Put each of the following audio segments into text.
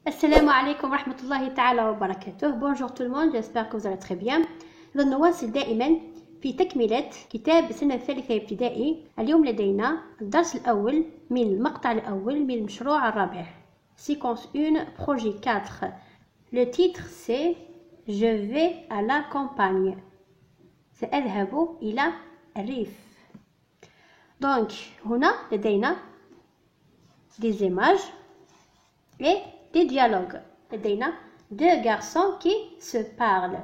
Assalamu alaikum wa rahmatullahi ta'ala wa barakatuh. Bonjour tout le monde, j'espère que vous allez très bien. نواصل دائما في تكملة كتاب السنة الثالثة ابتدائي. اليوم لدينا الدرس الأول من المقطع الأول من المشروع الرابع. Séquence 1, projet 4. Le titre c'est Je vais à la campagne. سأذهب إلى الريف. Donc هنا لدينا des images et des dialogues. لدينا deux garçons qui se parlent.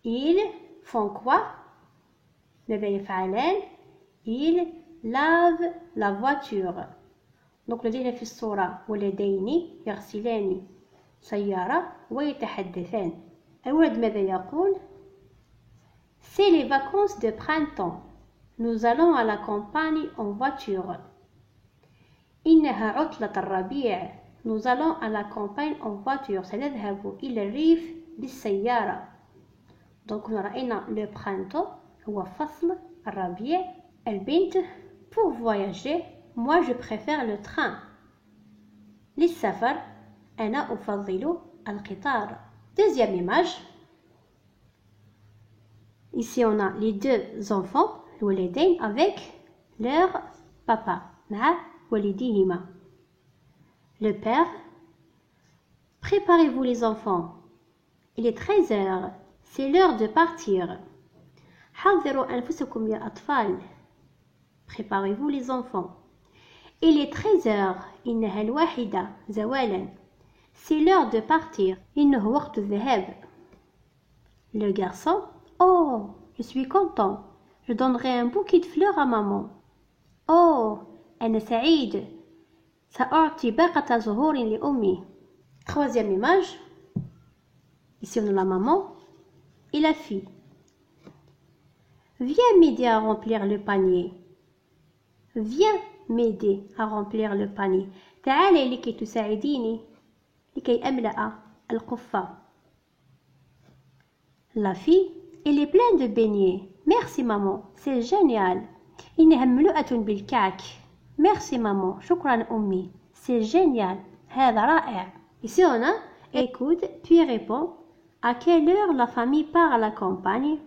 Ils font quoi? ماذا يفعلان؟ Ils lavent la voiture. Donc لدينا في الصورة ولدين يغسلان سيارة ويتحدثان. الولد ماذا يقول؟ C'est les vacances de printemps. Nous allons à la campagne en voiture. إنها عطلة الربيع. Nous allons à la campagne en voiture. سنذهب إلى الريف بالسيارة. Donc هنا رأينا le printemps هو فصل الربيع. البنت pour voyager moi je préfère le train. للسفر أنا أفضل القطار. Deuxième image. Ici on a les deux enfants الولدين avec leur papa مع والديهما. Le père, préparez-vous les enfants. Il est 13 heures. C'est l'heure de partir. حضروا أنفسكم يا أطفال. Préparez-vous les enfants. Il est 13 heures. إنها الواحدة زوالا. C'est l'heure de partir. إنه وقت الذهاب. Le garçon, oh, je suis content. Je donnerai un bouquet de fleurs à maman. Oh, أنا سعيد. سأعطي باقة زهور لأمي. Troisième image. Ici on a la maman et la fille. Viens m'aider à remplir le panier. Viens m'aider à remplir le panier. تعالي لكي تساعديني لكي أملأ القفة. La fille, elle est pleine de beignets. Merci maman, c'est génial. إنها مملوءة بالكعك. Merci maman, شكرا أمي. C'est génial. هذا رائع. Ici on a écoute puis répond. À quelle heure la famille part à la campagne?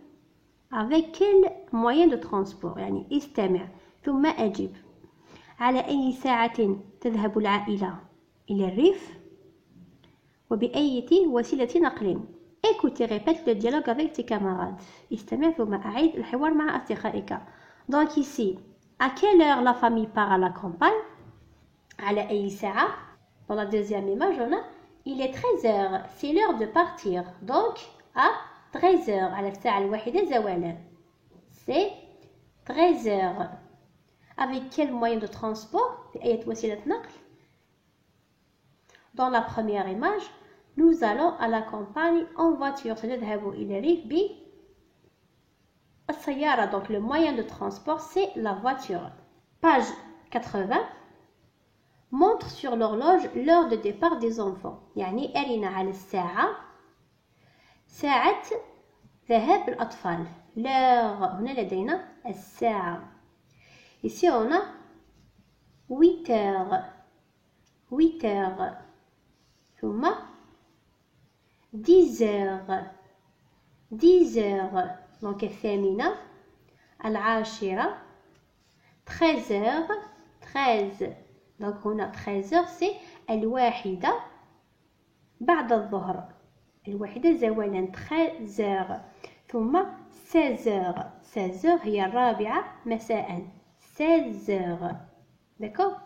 Avec quel moyen de transport? يعني استمع ثم أجب. على أي ساعة تذهب العائلة إلى الريف؟ وبأي وسيلة نقل؟ Écoute et répète le dialogue avec tes camarades. استمع ثم أعيد الحوار مع أصدقائك. Donc ici, à quelle heure la famille part à la campagne? على أي ساعة? Dans la deuxième image, on a il est 13 heures, c'est l'heure de partir. Donc, à 13 heures, على الساعة الواحدة زوالا. C'est 13 heures. Avec quel moyen de transport? بأية وسيلة نقل? Dans la première image, nous allons à la campagne en voiture. سنذهب إلى الريف بالسيارة. Donc, le moyen de transport, c'est la voiture. Page 80. Montre sur l'horloge l'heure de départ des enfants. يعني أرنا على الساعة ساعة ذهاب الأطفال. l'heure هنا لدينا الساعة. Ici on a 8 heures 8 heures ثم 10 heures 10 heures. Donc الثامنة العاشرة 13 heures 13. Donc هنا 13 heures c'est الواحدة بعد الظهر. الواحدة زوالا 13 heures. ثم 16 heures 16 heures هي الرابعة مساء 16 heures. D'accord?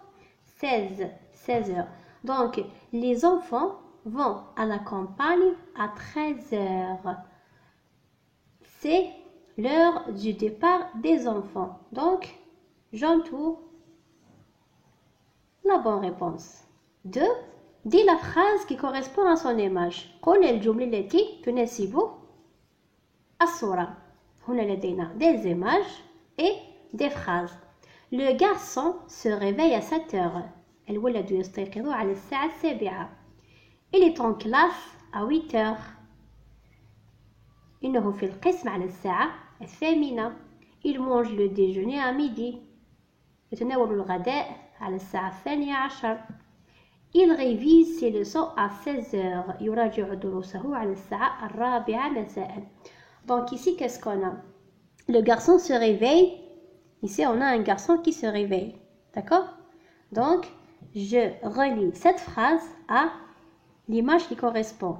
16 heures. Donc les enfants vont à la campagne à 13 heures. C'est l'heure du départ des enfants. Donc j'entoure la bonne réponse. 2. Dis la phrase qui correspond à son image. قل الجملة التي تناسب الصورة. هنا لدينا des images et des phrases. Le garçon se réveille à 7 heures. الولد يستيقظ على الساعة 7. Il est en classe à 8 heures. إنه في القسم على الساعة 8. Il mange le déjeuner à midi. يتناول الغداء على الساعة 12. Il révise ses leçons à 16h. يراجع دروسه على الساعة 4 مساء. Donc ici, qu'est-ce qu'on a? Le garçon se réveille. Ici, on a un garçon qui se réveille. D'accord? Donc, je relis cette phrase à l'image qui correspond.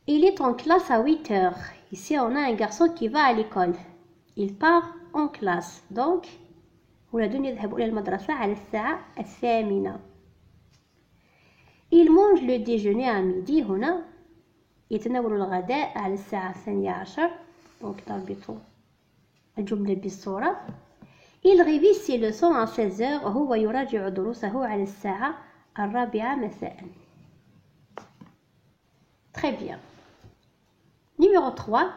Il est en classe à 8h. Ici, on a un garçon qui va à l'école. Il part en classe. Donc, ولدان يذهبون إلى المدرسة على الساعة 8. Il mange le déjeuner à midi. هنا يتناول الغداء على الساعة 12. Donc, نربط الجملة بالصورة. Il révise ses leçons à 16h. وهو يراجع دروسه على الساعة 4 مساء. Très bien. Numéro 3.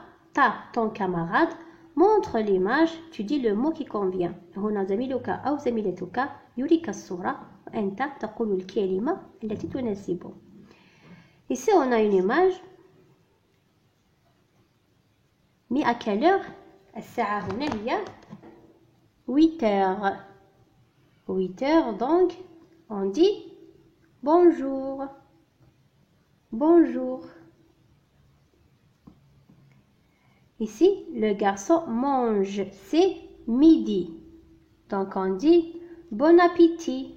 Ton camarade montre l'image, tu dis le mot qui convient. هنا زميلك أو زميلتك يريك الصورة وأنت تقول الكلمة التي تناسبه. Ici, on a une image. Mais à quelle heure? الساعة هنا هي 8h. 8h, donc, on dit bonjour. Bonjour. Ici, le garçon mange, c'est midi. Donc, on dit bon appétit.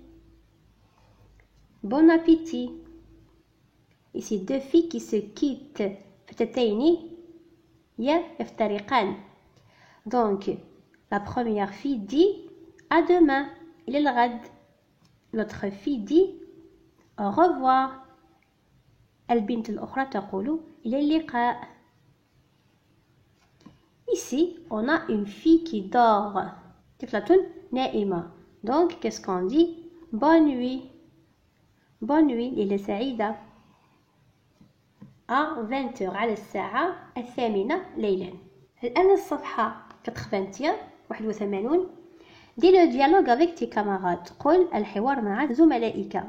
Bon appétit. Ici, deux filles qui se quittent. فتاتين يفترقان. Donc, la première fille dit à demain. إلى الغد. L'autre fille dit au revoir. البنت الأخرى تقول إلى اللقاء. Ici, on a une fille qui dort. طفلة نائمة. Donc, qu'est-ce qu'on dit? Bonne nuit. Bonne nuit. ليلة سعيدة. À 20h على الساعة 8 ليلا. الآن الصفحة 81. Dis le dialogue avec tes camarades. قل الحوار مع زملائك.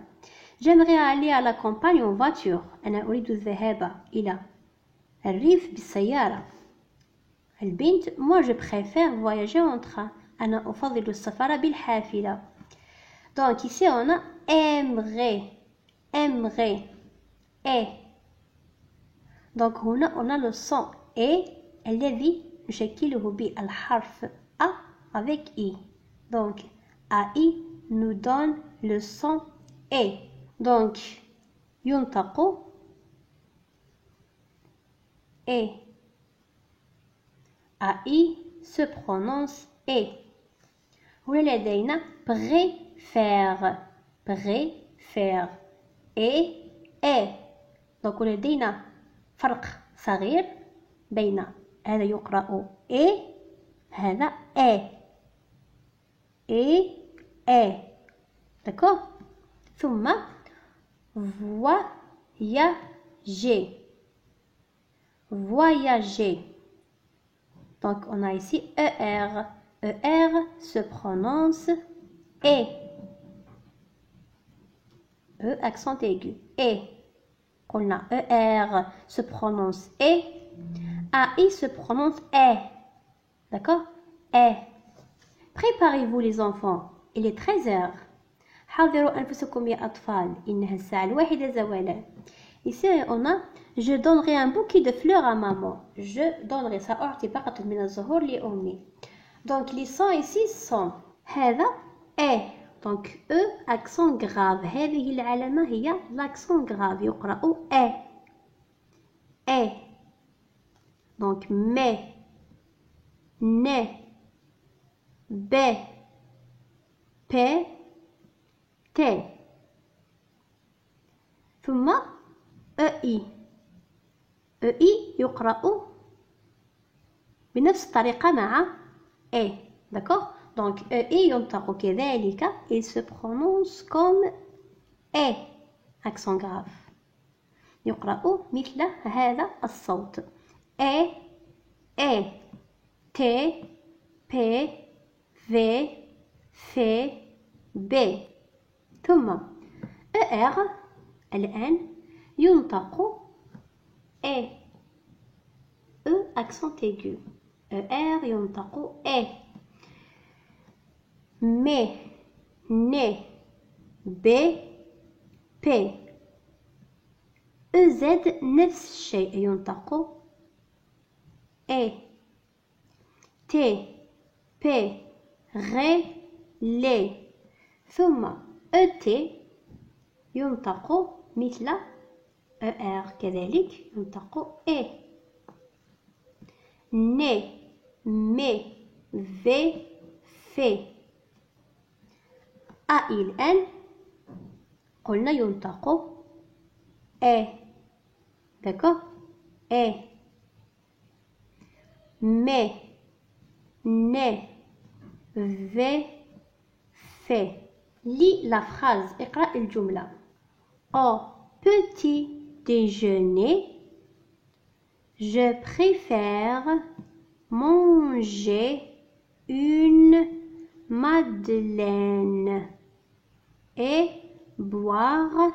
J'aimerais aller à la campagne en voiture. أنا أريد الذهاب إلى الريف بالسيارة. البنت moi je préfère voyager en train. أنا أفضل السفر بالحافلة. Donc ici on a aimerait, aimerait, et. Donc هنا on a le son et الذي نشكله بالحرف A avec I. Donc AI nous donne le son et. Donc ينطق et. AI se prononce et. ولدينا préfère, préfère et. Donc ولدينا فرق صغير بين هذا يقرأ et هذا et. D'accord? ثم voyager. Voyager. Donc, on a ici ER. ER se prononce et. E, accent aigu. Et. On a ER se prononce et. AI se prononce et. D'accord? Et. Préparez-vous les enfants. Il est 13h. حضروا أنفسكم يا أطفال. إنها الساعة 1 زوالا. Ici, on a je donnerai un bouquet de fleurs à maman. Je donnerai ça. أعطي باقة من الزهور لأمي. Donc, les sons ici sont هذا est. Donc, E, accent grave. هذه العلامة هي l'accent grave. يقرأ est. Et. Donc, mais, ne, b, p, t. ثم EI. EI يقرأ بنفس الطريقة مع E. D'accord? Donc EI ينطق كذلك. Il se prononce comme E. Accent grave. يقرأ مثل هذا الصوت. E, E, T, P, V, F, B. ثم ER الآن ينطق E. E accent aigu. ER ينطق E. Mais, ne, B P EZ نفس الشيء ينطق E T P غ ل ثم ET ينطق مثل ER كذلك ينطق E ن م V ف A الآن قلنا ينطق E d'accord E م ن V ف lis la phrase اقرأ الجملة Au petit déjeuner je préfère manger une madeleine et boire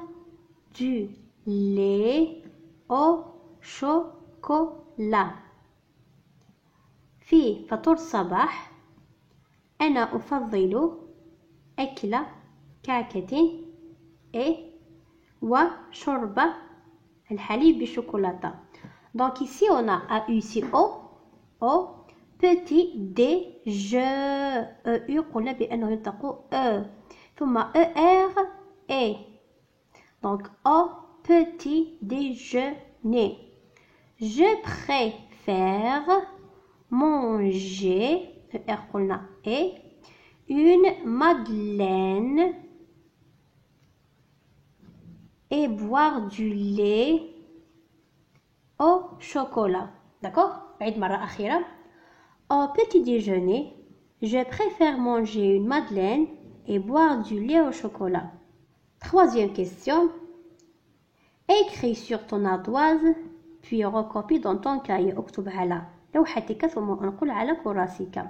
du lait au chocolat. في فطور الصباح أنا أفضل أكل كعكة وشرب الحليب بالشوكولاتة. Donc ici on a ici au petit D je قلنا بأنه ينطق ثم ER et donc au petit déjeuner je préfère manger ER قلنا et une madeleine et boire du lait au chocolat. D'accord? بعيد مرة أخيرة. Au petit déjeuner, je préfère manger une madeleine et boire du lait au chocolat. Troisième question. Écris sur ton ardoise, puis recopie dans ton cahier. اكتب على لوحتك ثم انقل على كراسيك.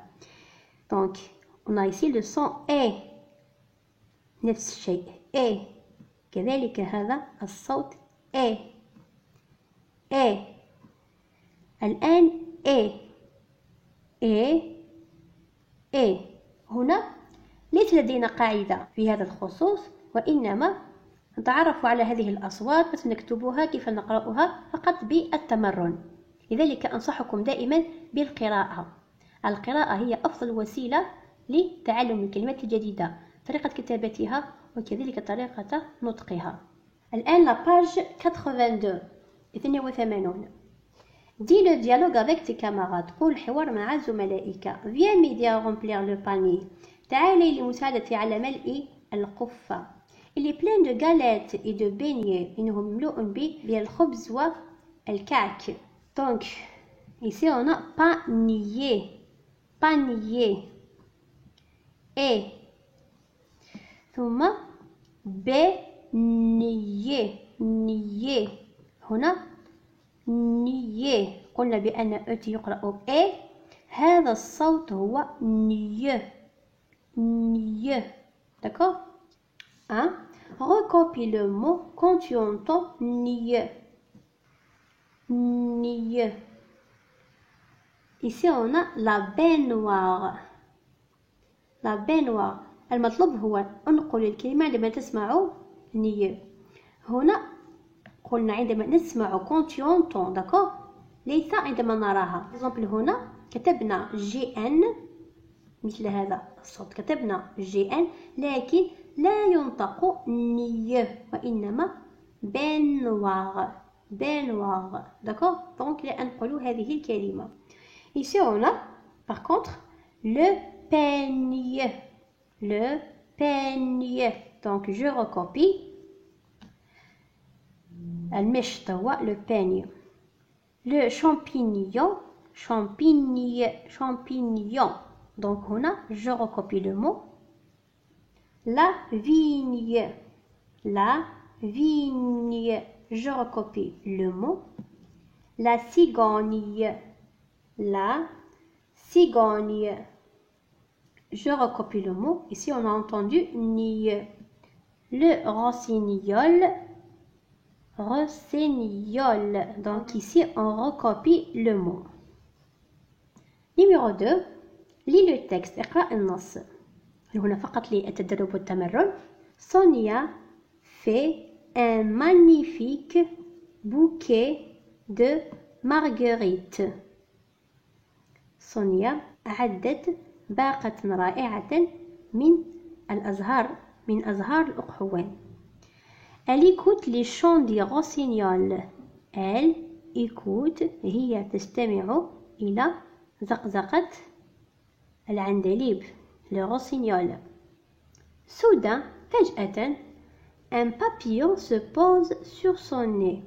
Donc, on a ici le son E. نفس الشيء E. كذلك هذا الصوت E. E. الآن E. E. E. هنا ليس لدينا قاعدة في هذا الخصوص وإنما نتعرف على هذه الأصوات بس نكتبها كيف نقرأها فقط بالتمرن. لذلك أنصحكم دائما بالقراءة. القراءة هي أفضل وسيلة لتعلم الكلمات الجديدة طريقة كتابتها وكذلك طريقة نطقها. الآن la page 82. Dis le dialogue avec tes camarades. قول حوار مع زملائك. Viens m'aider à remplir le panier. تعالي لمساعدتي على ملء القفة. Il est plein de galettes et de beignets. إنه مملوء بالخبز والكعك. Donc, ici on a panier. Panier. Et ثم بنية نية هنا نية قلنا بأن أتي يقرأ إيه هذا الصوت هو نية نية d'accord hein recopie le mot quand tu entends نية نية ici on a la baignoire la baignoire المطلوب هو انقل الكلمة عندما تسمع نية هنا قلنا عندما نسمع quand tu entends d'accord ليس عندما نراها exemple هنا كتبنا GN مثل هذا الصوت كتبنا GN لكن لا ينطق نية وإنما baignoire baignoire d'accord donc لا أنقل هذه الكلمة ici on a par contre le panier le panier donc je recopie المشط هو le panier le champignon champignon donc هنا je recopie le mot la vigne je recopie le mot la cigogne je recopie le mot ici on a entendu ni le rossignol donc ici on recopie le mot numéro 2 lis le texte اقرأ النص هنا فقط للتدرب والتمرن Sonia fait un magnifique bouquet de marguerites. سونيا أعدت باقة رائعة من أزهار الأقحوان. Elle écoute les chants des rossignols. Elle écoute هي تستمع إلى زقزقة العندليب le rossignol. Soudain, فجأة, un papillon se pose sur son nez.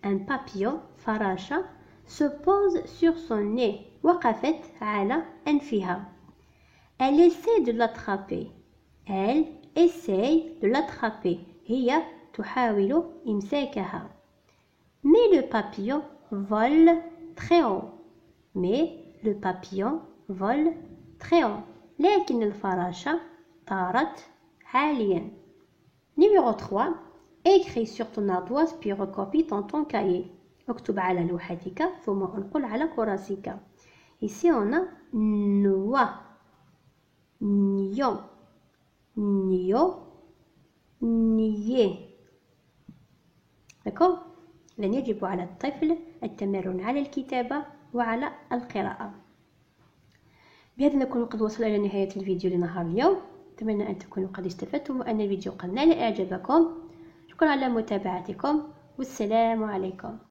Un papillon, فراشة, se pose sur son nez. وقفت على أنفها. Elle essaie de l'attraper. Elle essaie de l'attraper. هي تحاول إمساكها. Mais le papillon vole très haut. Mais le papillon vole très haut. لكن الفراشة طارت عاليا. Numéro 3. Écris sur ton ardoise puis recopie dans ton cahier. اكتب على لوحتك ثم انقل على كراسيك. Ici on a noix, nion, nio, nier. D'accord? إذن يجب على الطفل التمرن على الكتابة وعلى القراءة. بهذا نكون قد وصلنا إلى نهاية الفيديو لنهار اليوم. أتمنى أن تكونوا قد استفدتم وأن الفيديو قد نال إعجابكم. شكرا على متابعتكم والسلام عليكم.